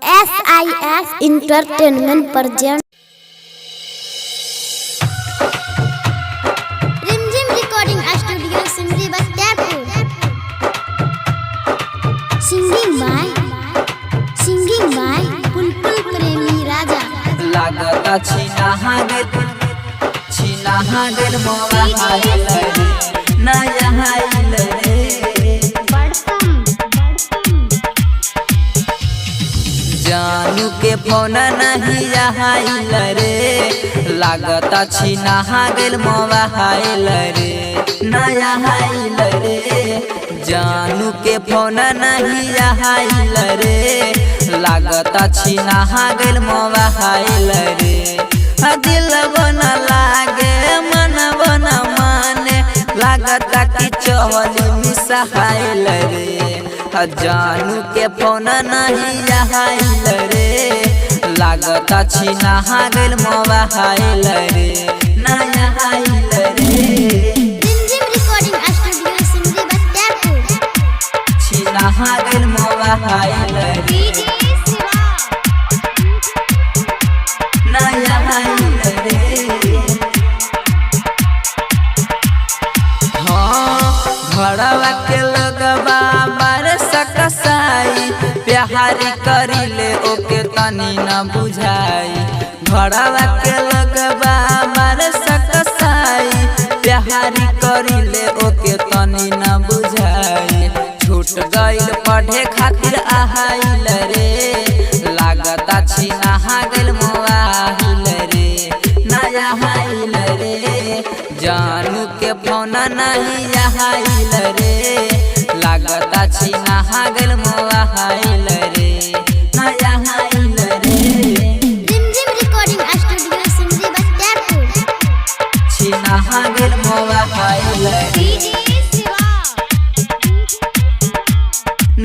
SIS Entertainment presents Rimjim Recording Studio Simri Bhaktiyapur. Singing by Pulpul Premi Raja. लागता छीना हागेर मोवा हाइल रे नया हाइल रे जानू के फोन नहीं हाइल रे लागता छीना हागेर मोवा हाइल रे नया हाइल रे जानू के फोन नहीं हाइल रे लागता छीना हागेर मोवा हाइल रे दिल बना लागे मन बना माने लागता कि चहली मिसाइल रे जानू के फोन नहीं हाइल रे लागता छीना हागेल मोबाइल रे नया हाइल रे Rimjim Recording Studio Simri Bhaktiyapur. छीना हागेल मोबाइल रे नया हाइल रे घरवा के लगवा बारस कसाई प्यारी करिले ओके तनी न बुझाई घरवा के लगवा बारस कसाई प्यारी करिले ओके तनी न बुझाई छूट गइल पढ़े खातिर आहाइल रे लागता छीना हागेल मोबाइल रे नया हाइल रे जानू के फोन नहीं हाइल रे लागता छीना हागेल मोबाइल रे नया हाइल रे Rimjim Recording Studio Simri Bhaktiyapur. छीना हागेल मोबाइल रे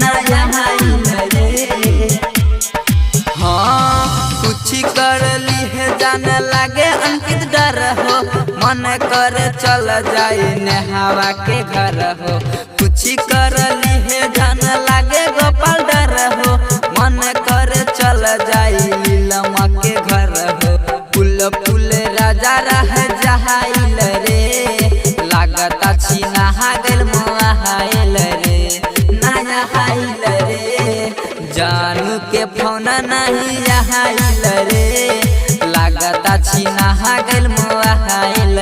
नया हाइल रे हाँ कुछ कर ली है जाने लगे अंकित डर हो मन कर चल जाए नेहावा के घर हो कुछ कर ली है जाने लगे गोपाल डर हो मन कर चल जाए लीलमा के घर हो पुल राजा रह जहाइल रे लागता छीना हागेल मोबाइल रे नया हाइल रे जानू के फोन नहीं हाइल रे लागता छीना हागेल मोबाइल